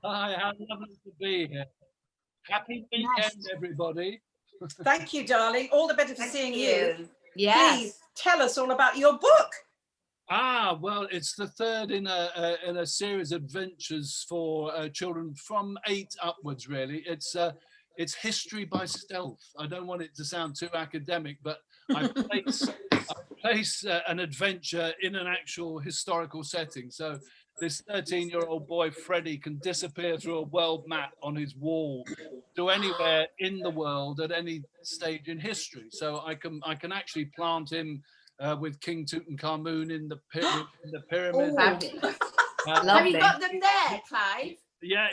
Hi, how lovely to be here. Happy weekend, everybody. Thank you, darling. All the better for seeing you. Yes. Please tell us all about your book. Well, it's the third in a series of adventures for children from 8 upwards. Really, it's history by stealth. I don't want it to sound too academic, but I place an adventure in an actual historical setting. So this 13-year-old boy, Freddie, can disappear through a world map on his wall to anywhere in the world at any stage in history. So I can actually plant him with King Tutankhamun in the pyramid. Have you got them there, Clive? Yeah,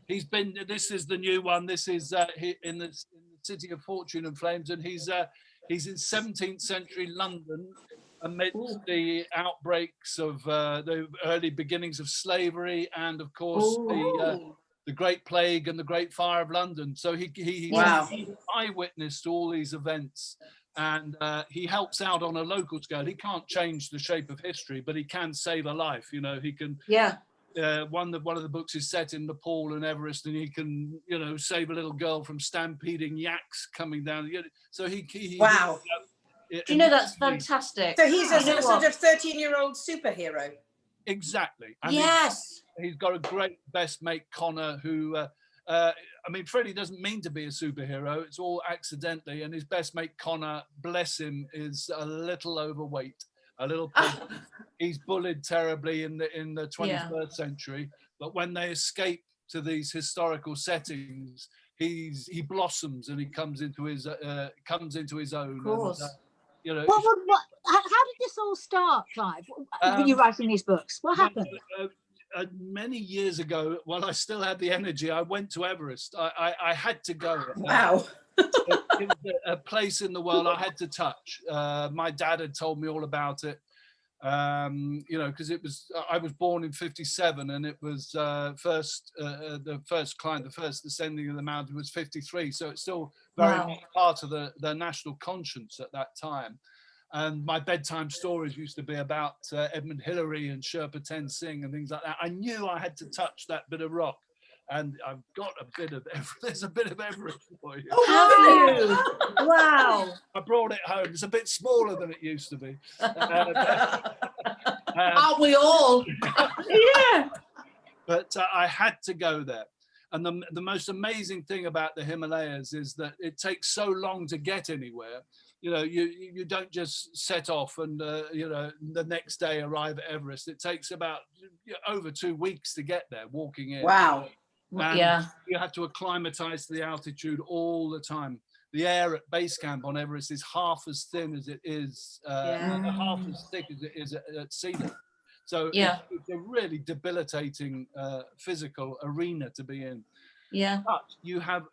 he's been. This is the new one. This is in the city of Fortune and Flames, and he's in 17th century London amidst the outbreaks of the early beginnings of slavery, and of course the Great Plague and the Great Fire of London. So he's an eyewitness to all these events, and he helps out on a local scale. He can't change the shape of history, but he can save a life. You know, he can. Yeah. One of the books is set in Nepal and Everest, and he can, save a little girl from stampeding yaks coming down. So he wow. Do you know, that's fantastic? So he's a sort of 13-year-old superhero. Exactly. And yes. He's got a great best mate, Connor, who, Freddie doesn't mean to be a superhero. It's all accidentally. And his best mate, Connor, bless him, is a little overweight, a little pig. He's bullied terribly in the 21st century. But when they escape to these historical settings, he blossoms and he comes into his own. Of course. And, how did this all start, Clive? When you writing these books, what happened? Many years ago, while I still had the energy, I went to Everest. I had to go. Wow. It was a place in the world I had to touch. My dad had told me all about it. Because I was born in 57, and it was the first climb, the first descending of the mountain was 53. So it's still very much part of the national conscience at that time. And my bedtime stories used to be about Edmund Hillary and Sherpa Tenzing and things like that. I knew I had to touch that bit of rock. And I've got there's a bit of Everest for you. Oh, have you? Wow. I brought it home. It's a bit smaller than it used to be. Aren't we all? Yeah. But I had to go there. And the most amazing thing about the Himalayas is that it takes so long to get anywhere. You don't just set off and, the next day arrive at Everest. It takes about over 2 weeks to get there, walking in. Wow. And you have to acclimatize to the altitude all the time. The air at base camp on Everest is half as thin as it is, half as thick as it is at sea level. So it's a really debilitating physical arena to be in. Yeah. But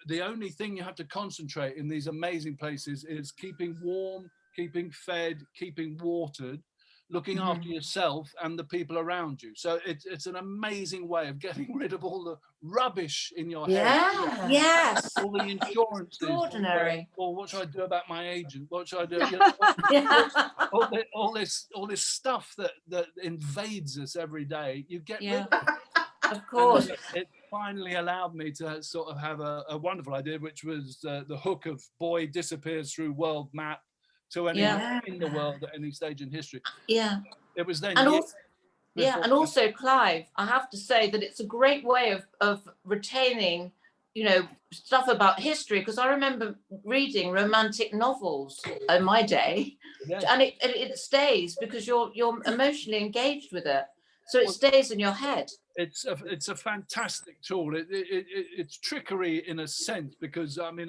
the only thing you have to concentrate in these amazing places is keeping warm, keeping fed, keeping watered, looking after yourself and the people around you. So it's an amazing way of getting rid of all the rubbish in your head. Yes. All the insurances. Extraordinary. Or what should I do about my agent? What should I do? All this stuff that invades us every day. You get rid of it. Of course. It finally allowed me to sort of have a wonderful idea, which was the hook of boy disappears through world map to anywhere in the world at any stage in history. Yeah. It was then. And also, Clive, I have to say that it's a great way of retaining, stuff about history, because I remember reading romantic novels in my day, and it stays because you're emotionally engaged with it. So it stays in your head. It's a fantastic tool. It's trickery in a sense, because I mean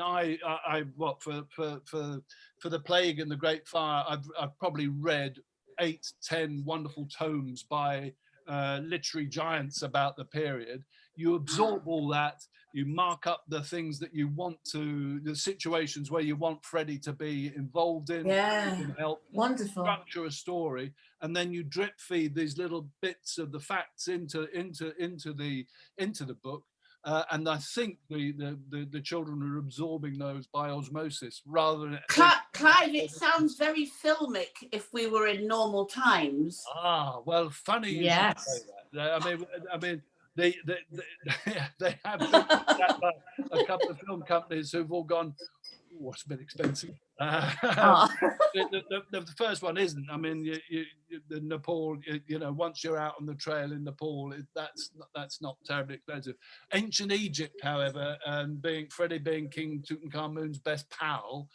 for the Plague and the Great Fire, I've probably read 8-10 wonderful tomes by literary giants about the period. You absorb all that. You mark up the things that you want the situations where you want Freddie to be involved in, and help structure a story, and then you drip feed these little bits of the facts into the book, and I think the children are absorbing those by osmosis rather than. Clive, it sounds very filmic if we were in normal times. Well, funny. Yes. I mean. they have been that by a couple of film companies who've all gone, "Ooh, it's a bit expensive." Oh. The first one isn't. I mean, the Nepal, once you're out on the trail in Nepal, that's not terribly expensive. Ancient Egypt, however, Freddie being King Tutankhamun's best pal,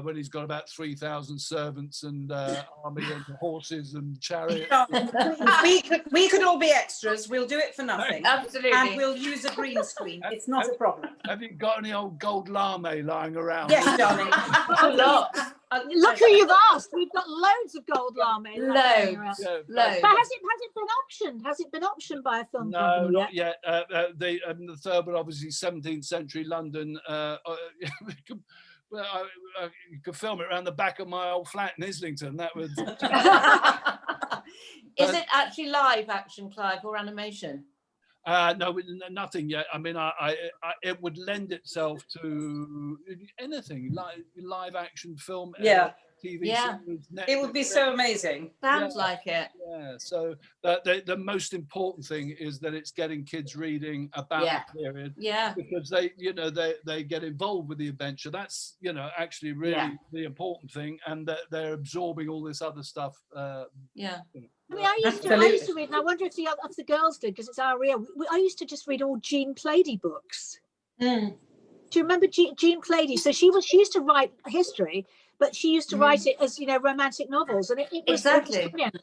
when he's got about 3,000 servants and army and horses and chariots. We could all be extras. We'll do it for nothing. Absolutely. And we'll use a green screen. It's not a problem. Have you got any old gold lame lying around? Yes, darling. A lot. Look who you've asked. We've got loads of gold lame. Loads. Yeah, Loads. But has it been optioned? Has it been optioned by a film No, company not yet. The third one, obviously, 17th century London. Well, you could film it around the back of my old flat in Islington. That would. Is it actually live action, Clive, or animation? No, nothing yet. I mean, it would lend itself to anything, like live action film. Yeah. TV Yeah. series, It would be so amazing. Sounds like it. Yeah, so the most important thing is that it's getting kids reading about the period, Yeah. because they get involved with the adventure. That's actually really the important thing, and that they're absorbing all this other stuff. Yeah. I mean, I used to read, and I wonder if the girls did, because it's our area. I used to just read all Jean Plaidy books. Mm. Do you remember Jean Plaidy? So she used to write history, but she used to write it as romantic novels, and it was Exactly. brilliant.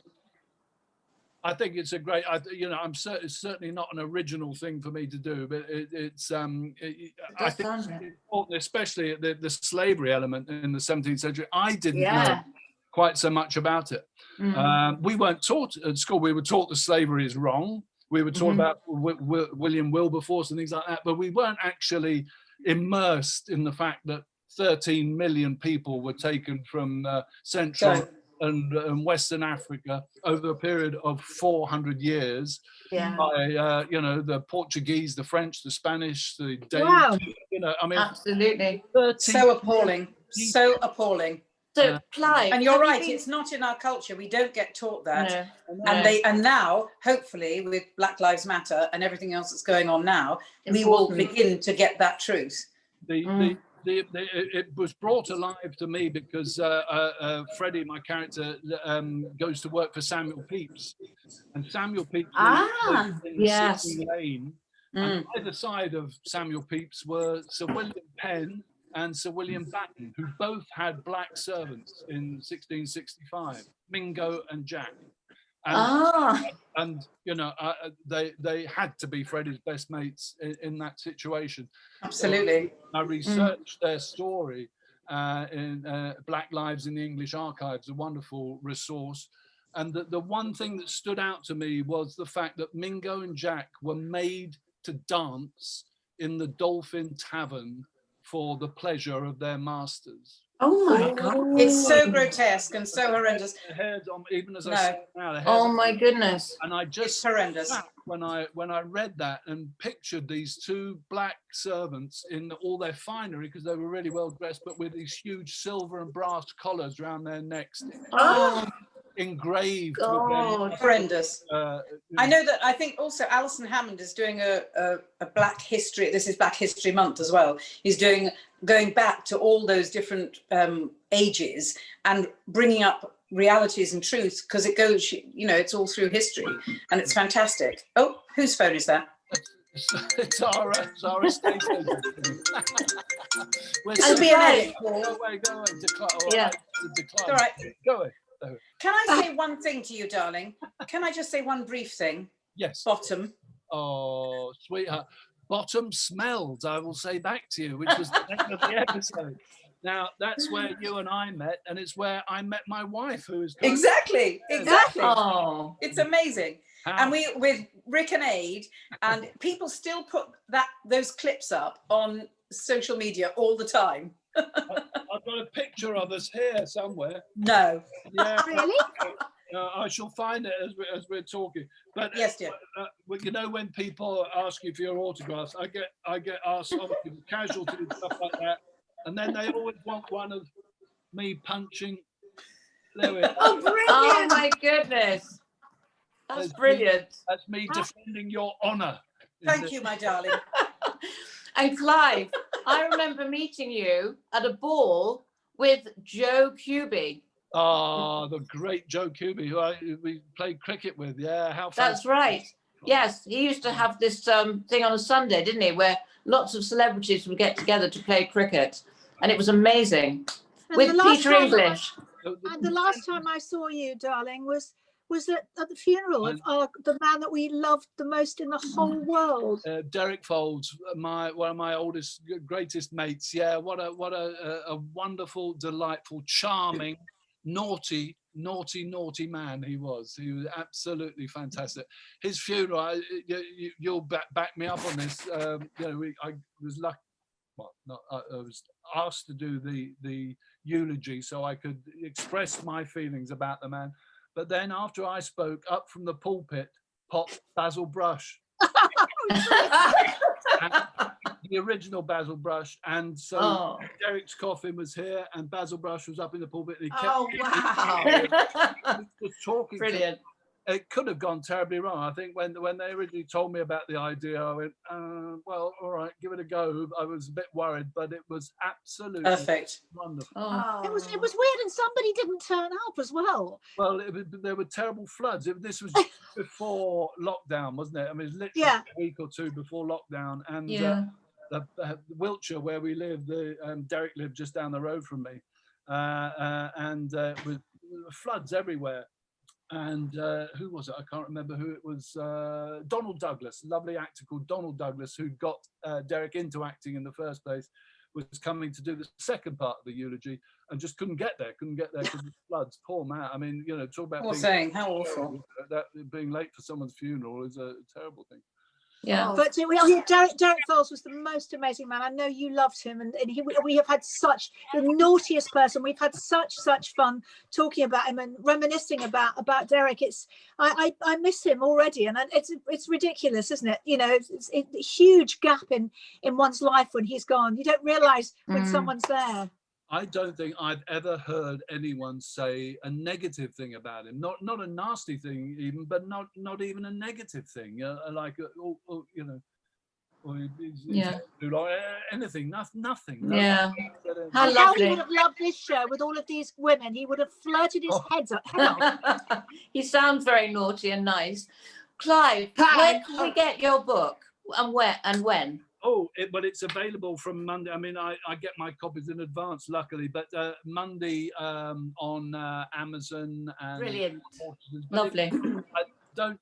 I think it's a great. It's certainly not an original thing for me to do, but I think it's important, especially the slavery element in the 17th century. I didn't know quite so much about it. We weren't taught at school. We were taught that slavery is wrong. We were taught about William Wilberforce and things like that, but we weren't actually immersed in the fact that 13 million people were taken from Central and Western Africa over a period of 400 years by the Portuguese, the French, the Spanish, the Danish. Wow. I mean, Absolutely. So appalling. So appalling. So, Clive, And you're right, it's not in our culture. We don't get taught that. No. And now, hopefully, with Black Lives Matter and everything else that's going on now, we will begin to get that truth. It was brought alive to me because Freddie, my character, goes to work for Samuel Pepys, and Samuel Pepys lives in Sydney Lane. And either side of Samuel Pepys were Sir William Penn and Sir William Batten, who both had black servants in 1665, Mingo and Jack. And they had to be Freddie's best mates in that situation. Absolutely. So I researched their story in Black Lives in the English Archives, a wonderful resource. And the one thing that stood out to me was the fact that Mingo and Jack were made to dance in the Dolphin Tavern for the pleasure of their masters. Oh my God. It's so grotesque and so horrendous. Their hairs on, even as I say now, their hairs Oh my goodness. And I just It's horrendous. when I read that and pictured these two black servants in all their finery, because they were really well dressed, but with these huge silver and brass collars around their necks, engraved. Horrendous. I know that. I think also Alison Hammond is doing a Black History. This is Black History Month as well. He's going back to all those different ages and bringing up realities and truths, because it goes, it's all through history, and it's fantastic. Oh, whose phone is that? It's our estate agent. It'll be an edit. Go away. Decline. All right. Go away. Can I say one thing to you, darling? Can I just say one brief thing? Yes. Bottom. Oh, sweetheart. Bottom smelled, I will say back to you, which was the name of the episode. Now, that's where you and I met, and it's where I met my wife, who is... Exactly. Oh. It's amazing. How? And we, with Rick and Aid, and people still put those clips up on social media all the time. I've got a picture of us here somewhere. No. Yeah. Really? I shall find it as we're talking. But Yes, dear. When people ask you for your autographs, I get asked obviously casualty and stuff like that, and then they always want one of me punching Lewis. Oh, brilliant! Oh my goodness. That's brilliant. That's me defending your honour. Thank you, my darling. And Clive, I remember meeting you at a ball with Joe Cuby. Oh, the great Joe Cuby, who we played cricket with. Yeah, how fast. That's right. Yes, he used to have this thing on a Sunday, didn't he, where lots of celebrities would get together to play cricket, and it was amazing. And With Peter English. And the last time I saw you, darling, was at the funeral of the man that we loved the most in the whole world. Derek Folds, one of my oldest, greatest mates. Yeah, what a wonderful, delightful, charming, naughty man he was. He was absolutely fantastic. His funeral, you'll back me up on this. I was lucky. Well, I was asked to do the eulogy so I could express my feelings about the man. But then after I spoke, up from the pulpit popped Basil Brush. The original Basil Brush. And so Derek's coffin was here and Basil Brush was up in the pulpit. And he kept was talking. Brilliant. It could have gone terribly wrong. I think when they originally told me about the idea, I went, well, all right, give it a go. I was a bit worried, but it was absolutely perfect. Wonderful. Oh. It was weird, and somebody didn't turn up as well. Well, there were terrible floods. This was before lockdown, wasn't it? I mean, it was literally a week or two before lockdown. And the Wiltshire, where we live, Derek lived just down the road from me. And with floods everywhere. And who was it? I can't remember who it was. Donald Douglas, lovely actor called Donald Douglas, who got Derek into acting in the first place, was coming to do the second part of the eulogy and just couldn't get there because of the floods. Poor man. I mean, talk about how awful. That being late for someone's funeral is a terrible thing. Yeah, but Derek Folds was the most amazing man. I know you loved him, and we have had such the naughtiest person. We've had such fun talking about him and reminiscing about Derek. I miss him already, and it's ridiculous, isn't it? It's a huge gap in one's life when he's gone. You don't realise when someone's there. I don't think I've ever heard anyone say a negative thing about him. Not a nasty thing even, but not even a negative thing. Anything. Nothing. Yeah. How lovely. He would have loved this show with all of these women. He would have flirted his head off. He sounds very naughty and nice. Clive, where can we get your book, and where and when? But it's available from Monday. I mean, I get my copies in advance, luckily, but Monday on Amazon. And brilliant. Lovely. I don't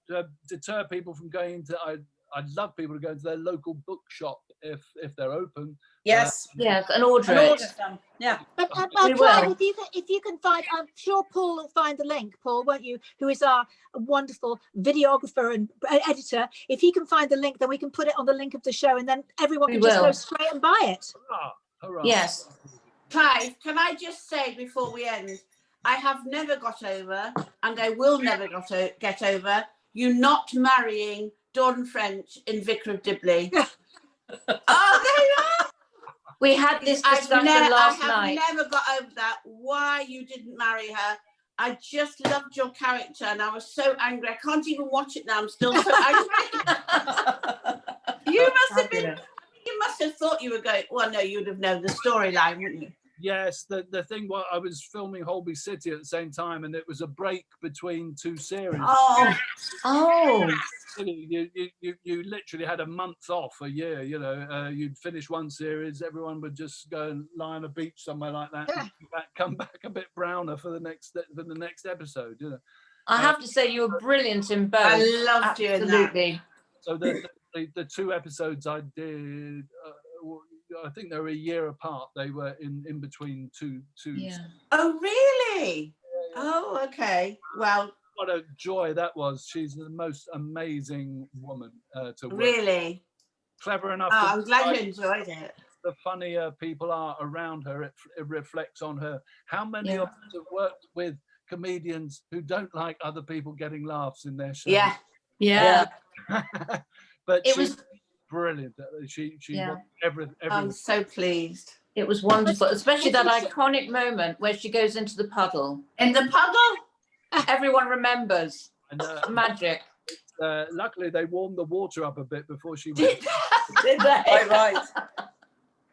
deter people from going to, I'd love people to go to their local bookshop if they're open. Yes. Yes, and order it. Yeah. But Clive, if you can find, I'm sure Paul will find the link, Paul, won't you? Who is our wonderful videographer and editor. If he can find the link, then we can put it on the link of the show, and then everyone can just go straight and buy it. Hurrah. Yes. Clive, can I just say before we end, I have never got over, and I will never get over, you not marrying Dawn French in Vicar of Dibley. Oh, there you are. We had this discussion last night. I have never got over that. Why you didn't marry her? I just loved your character, and I was so angry. I can't even watch it now. I'm still so angry. You must have thought you were going. Well, no, you'd have known the storyline, wouldn't you? Yes, the thing was, I was filming Holby City at the same time, and it was a break between two series. Oh. You literally had a month off a year. You'd finish one series, everyone would just go and lie on a beach somewhere like that, and come back a bit browner for the next episode. I have to say, you were brilliant in both. I loved you in that. Absolutely. So the two episodes I did. I think they were a year apart. They were in between two. Yeah. Oh, really? Yeah. Oh, okay. Well, what a joy that was. She's the most amazing woman to work. Really? Clever enough. Oh, I'm glad you enjoyed it. The funnier people are around her, it reflects on her. How many of us have worked with comedians who don't like other people getting laughs in their show? Yeah. But it was brilliant. She won everything. I'm so pleased. It was wonderful, especially that iconic moment where she goes into the puddle. In the puddle? Everyone remembers. And, magic. luckily they warmed the water up a bit before she went. Did they? Right.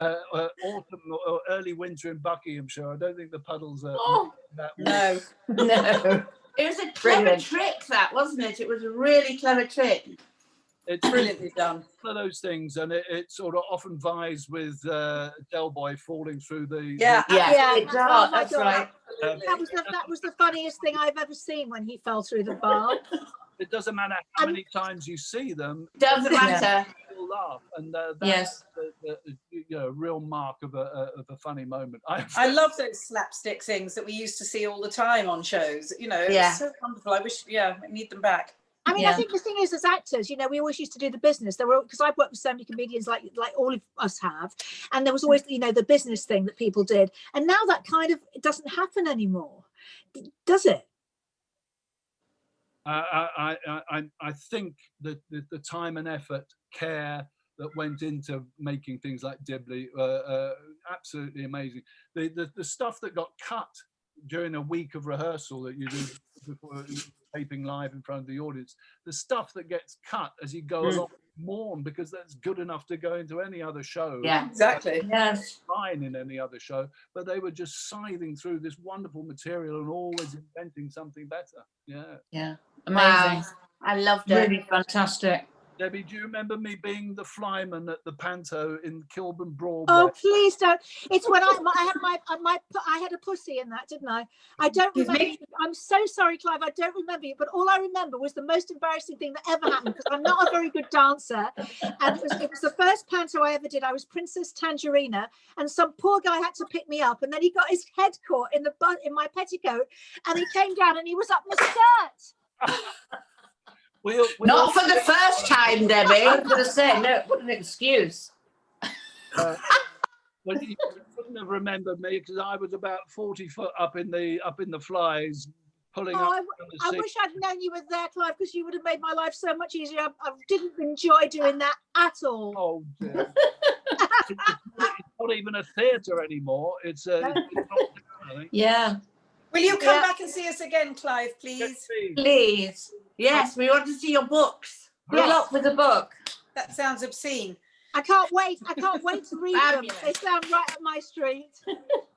Autumn or early winter in Buckinghamshire. I don't think the puddles are Oh, that warm. No. no. It was a clever Brilliant. trick, that, wasn't it? It was a really clever trick. It's Brilliantly done. one of those things, and it sort of often vies with Del Boy falling through the. Yeah. Yeah, it Oh does. my That's God. right. That was the funniest thing I've ever seen when he fell through the bar. It doesn't matter how many times you see them, Doesn't matter. you'll laugh, and that's Yes. the real mark of a funny moment. I love those slapstick things that we used to see all the time on shows. You know, Yeah. it's so wonderful. I wish, we need them back. I mean, Yeah. I think the thing is, as actors, we always used to do the business. There were, because I've worked with so many comedians, like all of us have, and there was always, the business thing that people did. And now that kind of it doesn't happen anymore, does it? I think that the time and effort, care that went into making things like Dibley absolutely amazing. The stuff that got cut during a week of rehearsal that you do before taping live in front of the audience, the stuff that gets cut as you go along, mourn, because that's good enough to go into any other show. Yeah. Exactly. Yes. Fine in any other show, but they were just scything through this wonderful material and always inventing something better. Yeah. Yeah. Wow. Amazing. I loved it. Really fantastic. Debbie, do you remember me being the flyman at the Panto in Kilburn Broadway? Oh, please don't! It's when I had a pussy in that, didn't I? I don't Excuse remember. me? I'm so sorry, Clive. I don't remember you, but all I remember was the most embarrassing thing that ever happened, because I'm not a very good dancer, and it was the first panto I ever did. I was Princess Tangerina, and some poor guy had to pick me up, and then he got his head caught in my petticoat, and he came down and he was up my skirt. Not for the first time, Debbie. I was going to say, no, what an excuse. Well, you couldn't have remembered me because I was about 40 foot up in the flies, pulling up. I wish I'd known you were there, Clive, because you would have made my life so much easier. I didn't enjoy doing that at all. Oh dear. It's not even a theatre anymore. It's a. Yeah. Will you come back and see us again, Clive, please? Please. Yes, we want to see your books. Good luck with the book. That sounds obscene. I can't wait to read them. Fabulous. They sound right up my street.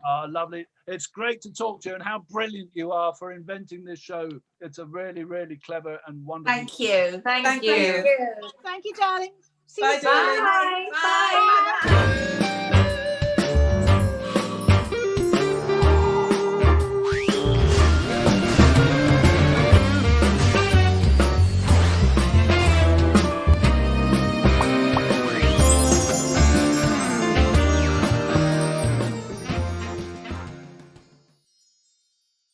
Oh, lovely. It's great to talk to you, and how brilliant you are for inventing this show. It's a really, really clever and wonderful. Thank you. Thank you. Thank you, darling. See Bye, you soon. darling. Bye. Bye. Bye.